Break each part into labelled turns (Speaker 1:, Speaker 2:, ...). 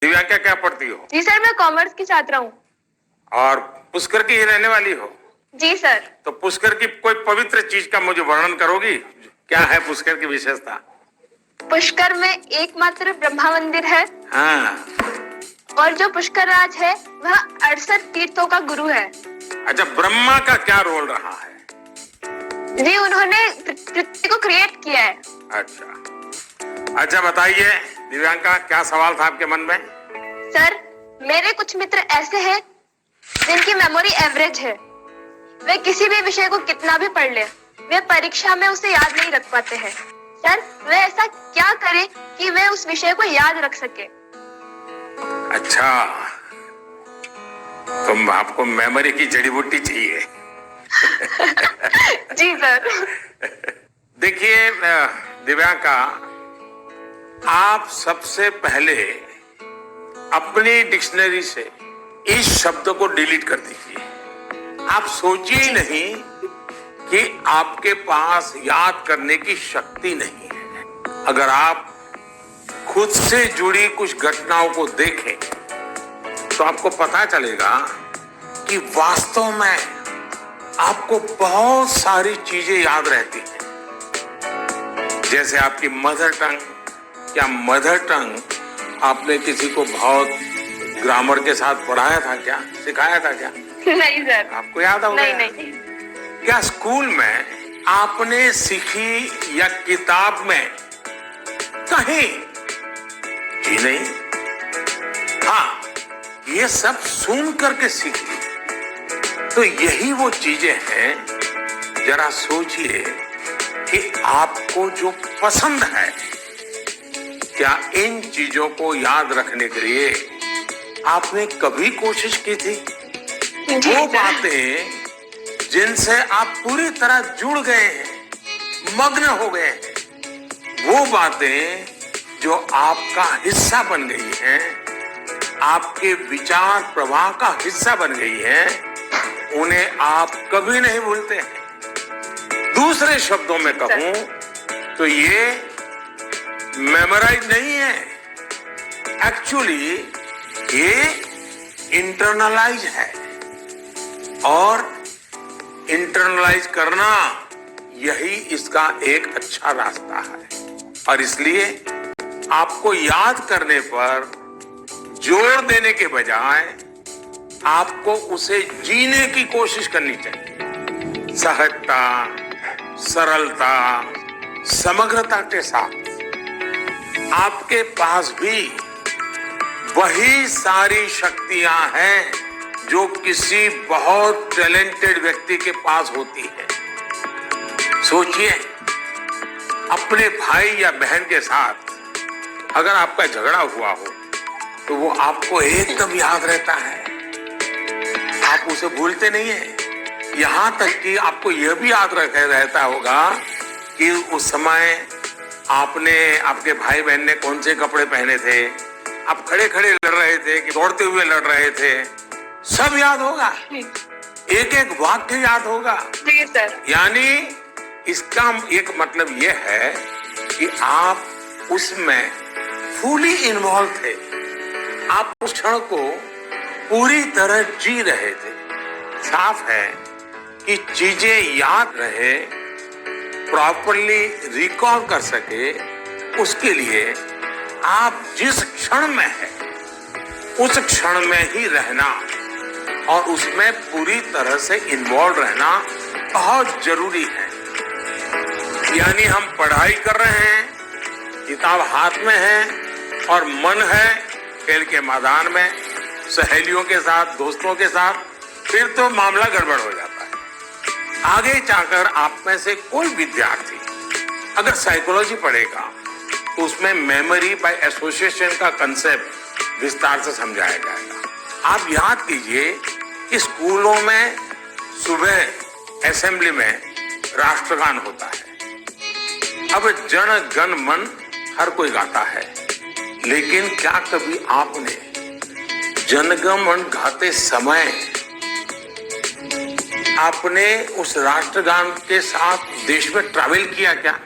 Speaker 1: दिव्यांका क्या पढ़ती हो?
Speaker 2: जी सर, मैं कॉमर्स की छात्रा हूँ।
Speaker 1: और पुष्कर की ही रहने वाली हो?
Speaker 2: जी सर।
Speaker 1: तो पुष्कर की कोई पवित्र चीज का मुझे वर्णन करोगी? क्या है पुष्कर की विशेषता?
Speaker 2: पुष्कर में एकमात्र ब्रह्मा मंदिर है।
Speaker 1: हाँ।
Speaker 2: और जो पुष्कर राज है वह 68 तीर्थों का गुरु है।
Speaker 1: अच्छा, ब्रह्मा का क्या रोल रहा है?
Speaker 2: जी, उन्होंने पृथ्वी को क्रिएट किया है।
Speaker 1: अच्छा बताइए दिव्यांका, क्या सवाल था आपके मन में?
Speaker 2: सर, मेरे कुछ मित्र ऐसे हैं जिनकी मेमोरी एवरेज है। वे किसी भी विषय को कितना भी पढ़ ले, वे परीक्षा में उसे याद नहीं रख पाते हैं। सर, वे ऐसा क्या करें कि वे उस विषय को याद रख सके?
Speaker 1: अच्छा, तुम आपको मेमोरी की जड़ी बूटी चाहिए।
Speaker 2: जी सर।
Speaker 1: देखिए दिव्यांका, आप सबसे पहले अपनी डिक्शनरी से इस शब्द को डिलीट कर दीजिए। आप सोचिए ही नहीं कि आपके पास याद करने की शक्ति नहीं है। अगर आप खुद से जुड़ी कुछ घटनाओं को देखें तो आपको पता चलेगा कि वास्तव में आपको बहुत सारी चीजें याद रहती हैं। जैसे आपकी मदर टंग। क्या मदर टंग आपने किसी को बहुत ग्रामर के साथ पढ़ाया था क्या? सिखाया था क्या?
Speaker 2: नहीं सर।
Speaker 1: आपको याद होगा?
Speaker 2: नहीं।
Speaker 1: क्या स्कूल में आपने सीखी या किताब में कहीं? जी नहीं। हाँ, ये सब सुन करके सीखी। तो यही वो चीजें हैं, जरा सोचिए कि आपको जो पसंद है, क्या इन चीजों को याद रखने के लिए आपने कभी कोशिश की थी? वो बातें जिनसे आप पूरी तरह जुड़ गए हैं, मग्न हो गए हैं, वो बातें जो आपका हिस्सा बन गई हैं, आपके विचार प्रवाह का हिस्सा बन गई हैं, उन्हें आप कभी नहीं भूलते हैं। दूसरे शब्दों में कहूं तो ये मेमोराइज नहीं है, एक्चुअली ये इंटरनलाइज है। और इंटरनलाइज करना यही इसका एक अच्छा रास्ता है। और इसलिए आपको याद करने पर जोर देने के बजाय आपको उसे जीने की कोशिश करनी चाहिए। सहजता, सरलता, समग्रता के साथ आपके पास भी वही सारी शक्तियां हैं जो किसी बहुत टैलेंटेड व्यक्ति के पास होती है। सोचिए, अपने भाई या बहन के साथ अगर आपका झगड़ा हुआ हो तो वो आपको एकदम याद रहता है, आप उसे भूलते नहीं है। यहां तक कि आपको यह भी याद रहता होगा कि उस समय आपने, आपके भाई बहन ने कौन से कपड़े पहने थे, आप खड़े खड़े लड़ रहे थे कि दौड़ते हुए लड़ रहे थे, सब याद होगा। एक एक वाक्य याद होगा।
Speaker 2: जी सर।
Speaker 1: यानी इसका एक मतलब यह है कि आप उसमें फुली इन्वॉल्व थे, आप उस क्षण को पूरी तरह जी रहे थे। साफ है कि चीजें याद रहे, प्रॉपरली रिकॉल कर सके, उसके लिए आप जिस क्षण में है उस क्षण में ही रहना और उसमें पूरी तरह से इन्वॉल्व रहना बहुत जरूरी है। यानी हम पढ़ाई कर रहे हैं, किताब हाथ में है और मन है खेल के मैदान में, सहेलियों के साथ, दोस्तों के साथ, फिर तो मामला गड़बड़ हो जाता है। आगे जाकर आप में से कोई विद्यार्थी अगर साइकोलॉजी पढ़ेगा तो उसमें मेमोरी बाय एसोसिएशन का कंसेप्ट विस्तार से समझाया जाएगा। आप याद कीजिए कि स्कूलों में सुबह असेंबली में राष्ट्रगान होता है। अब जन गण मन हर कोई गाता है, लेकिन क्या कभी आपने जनगण मन गाते समय आपने उस राष्ट्रगान के साथ देश में ट्रैवल किया क्या?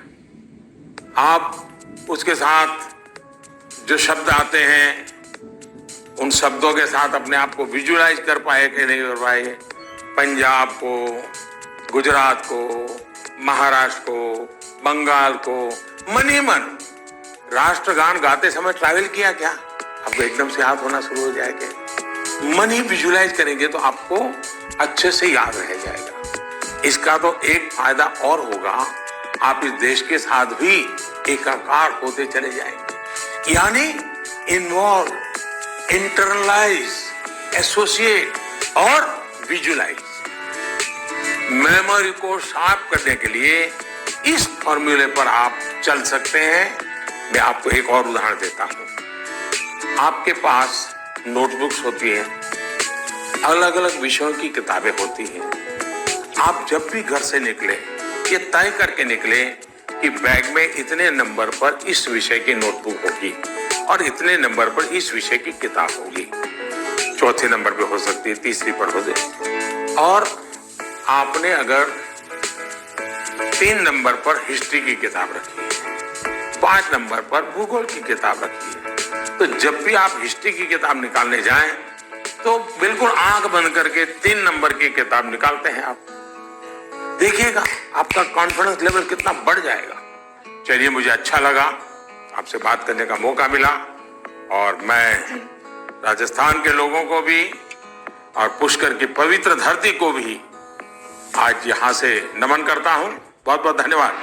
Speaker 1: आप उसके साथ जो शब्द आते हैं उन शब्दों के साथ अपने आप को विजुअलाइज कर पाए कि नहीं कर पाए। पंजाब को, गुजरात को, महाराष्ट्र को, बंगाल को मन ही मन राष्ट्रगान गाते समय ट्रैवल किया क्या? आपको एकदम से याद होना शुरू हो जाएगा। मन ही विजुअलाइज करेंगे तो आपको अच्छे से याद रह जाएगा। इसका तो एक फायदा और होगा, आप इस देश के साथ भी एकाकार होते चले जाएंगे। यानी इन्वॉल्व, इंटरनलाइज, एसोसिएट और विजुअलाइज। मेमोरी को शार्प करने के लिए इस फॉर्मूले पर आप चल सकते हैं। मैं आपको एक और उदाहरण देता हूं। आपके पास नोटबुक्स होती हैं, अलग अलग विषयों की किताबें होती हैं। आप जब भी घर से निकले, ये तय करके निकले कि बैग में इतने नंबर पर इस विषय की नोटबुक होगी और इतने नंबर पर इस विषय की किताब होगी। चौथे नंबर पे हो सकती है, तीसरी पर हो जाए। और आपने अगर 3 नंबर पर हिस्ट्री की किताब रखी है, 5 नंबर पर भूगोल की किताब रखी है, तो जब भी आप हिस्ट्री की किताब निकालने जाएं तो बिल्कुल आंख बंद करके 3 नंबर की किताब निकालते हैं आप। देखिएगा आपका कॉन्फिडेंस लेवल कितना बढ़ जाएगा। चलिए, मुझे अच्छा लगा, आपसे बात करने का मौका मिला और मैं राजस्थान के लोगों को भी और पुष्कर की पवित्र धरती को भी आज यहां से नमन करता हूं। बहुत बहुत धन्यवाद।